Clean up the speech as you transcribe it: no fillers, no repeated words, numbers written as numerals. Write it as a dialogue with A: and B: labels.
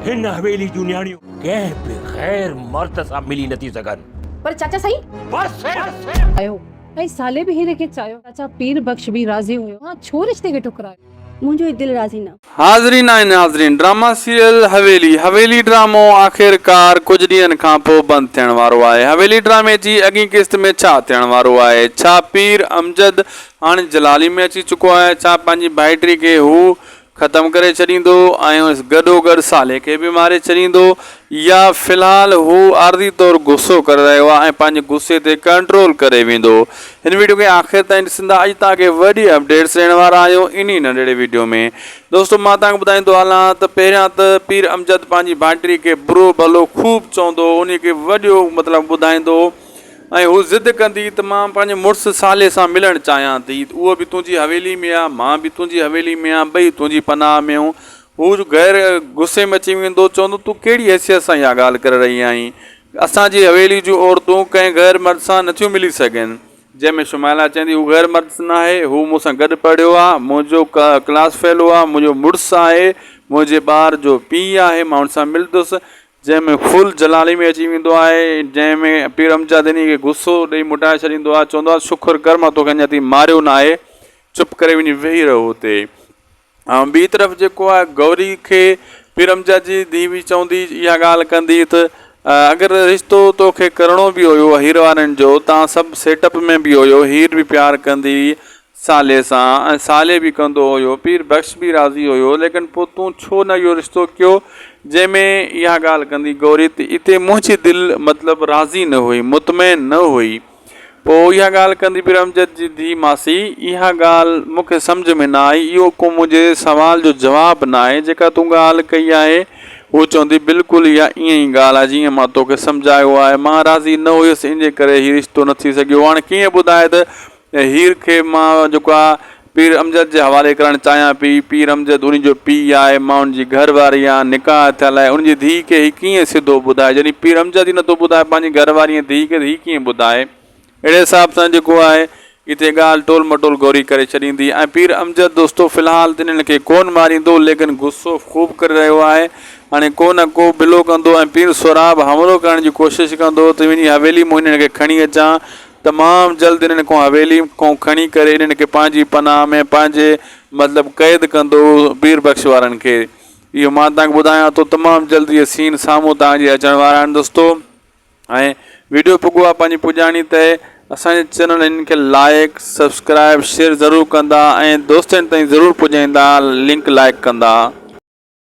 A: हिन हवेली जूं न्याणियूं कंहिं बि ग़ैर मर्द सां मिली नथी सघनि।
B: पर चाचा सही
A: बस
B: आयो ऐं साले बि हिन खे चाहियो। चाचा पीर बख्श बि राज़ी हुयो। हां छो रिश्ते खे ठुकरायो?
C: मुझे दिल राजी ना।
D: हाज़रीन आहिनि नाज़रीन, ड्रामा सीरियल हवेली ड्रामो आख़िरकार कुछ ॾींहंनि खां पोइ बंदि थियण वारो आहे। हवेली ड्रामे जी अॻी किस्त में छा थियण वारो आहे? छा पीर अमजद हाणे जलाली में अची चुको आहे? छा पंहिंजी भाइटी खे हू ख़तमु करे छॾींदो ऐं गॾोगॾु साले खे बि मारे छॾींदो, या फ़िलहाल हू आरज़ी तौरु गुस्सो करे रहियो आहे ऐं पंहिंजे गुस्से ते कंट्रोल करे वेंदो? हिन वीडियो खे आख़िर ताईं ॾिसंदा। अॼु तव्हांखे वॾी अपडेट्स ॾियण वारा आहियूं इन नंढिड़े वीडियो में। दोस्तों मां तव्हांखे ॿुधाईंदो हलां त पहिरियां त पीर अमजद पंहिंजी भाइटी खे बुरो भलो ख़ूब चवंदो, उन खे वॾियो मतिलबु ॿुधाईंदो ऐं हू ज़िद कंदी त मां पंहिंजे मुड़ुसु साले सां मिलणु चाहियां थी, उहो बि तुंहिंजी हवेली में आहे, मां बि तुंहिंजी हवेली में आहियां, ॿई तुंहिंजी पनाह में आहियूं। हू गैर गुस्से में अची वेंदो, चवंदो तूं कहिड़ी हैसियत सां इहा ॻाल्हि करे रही आहीं? असांजी हवेली जूं औरतूं कंहिं गैर मर्द सां नथियूं मिली सघनि। जंहिंमें शुमाइला चवंदी हू गैर मर्द न आहे, हू मूंसां गॾु पढ़ियो आहे, मुंहिंजो क्लास फेलो आहे, मुंहिंजो मुड़ुसु आहे, मुंहिंजे ॿार जो पीउ आहे, मां हुन सां मिलंदुसि। जंहिंमें फुल जलाली में अची वेंदो आहे, जंहिंमें पीर अमजद इन खे गुस्सो ॾेई मुटाए छॾींदो आहे, चवंदो आहे शुक्र कर मां तोखे अञा ताईं मारियो न आहे, चुप करे वञी वेही रहो हुते। ऐं ॿी तरफ़ जेको आहे गौरी खे पीर अमजद जी धीउ बि चवंदी, इहा ॻाल्हि कंदी त अगरि रिश्तो तोखे करिणो बि हुयो हीर वारनि जो, तव्हां सभु सेटअप में बि हुयो, हीर बि प्यारु कंदी साले सां ऐं साले बि कंदो हुयो, पीर बख्श बि राज़ी हुयो, लेकिन पोइ तूं छो न इहो रिश्तो कयो? जंहिंमें इहा ॻाल्हि कंदी गौरी त हिते मुंहिंजी दिलि मतिलबु राज़ी न हुई, मुतमइन न हुई। पोइ इहा ॻाल्हि कंदी पीर अमजद जी धीउ मासी, इहा ॻाल्हि मूंखे सम्झ में न आई, इहो को मुंहिंजे सवाल जो जवाबु न आहे, जेका तूं ॻाल्हि कई आहे हू चवंदी बिल्कुलु इहा ईअं ई ॻाल्हि आहे जीअं मां तोखे सम्झायो आहे, मां राज़ी न हुयुसि इन करे हीउ रिश्तो न थी सघियो। हाणे कीअं ॿुधाए त हीर खे मां जेको आहे पीर अमजद जे हवाले करणु चाहियां पई? पीर अमजद उन जो पीउ आहे, मां उनजी घरवारी आहे, निकाह थियल आहे, उनजी धीउ खे हीउ कीअं सिधो ॿुधाए? जॾहिं पीर अमजद ई नथो ॿुधाए पंहिंजी घरवारी धीउ खे, हीउ कीअं ॿुधाए? अहिड़े हिसाब सां जेको आहे हिते ॻाल्हि टोल मटोल गौरी करे छॾींदी ऐं पीर अमजद दोस्तो फ़िलहालु त इन्हनि खे कोन मारींदो, लेकिन गुस्सो ख़ूब करे रहियो आहे। हाणे को न को बिलो कंदो ऐं पीर सोराब हमलो करण जी कोशिशि कंदो त वञी हवेली मां इन्हनि खे खणी अचां। तमामु जल्द इन्हनि खां हवेली खां खणी करे इन्हनि खे पंहिंजी पनाह में पंहिंजे मतिलबु क़ैद कंदो पीर बख्श वारनि खे। इहो मां तव्हांखे ॿुधायां थो, तमामु जल्द इहे सीन साम्हूं तव्हांजे अचण वारा आहिनि दोस्तो। ऐं वीडियो पुॻो आहे पंहिंजी पुॼाणी ते, असांजे चैनल हिन खे लाइक सब्सक्राइब शेयर ज़रूरु कंदा ऐं दोस्तनि ताईं ज़रूरु पुॼाईंदा, लिंक लाइक कंदा।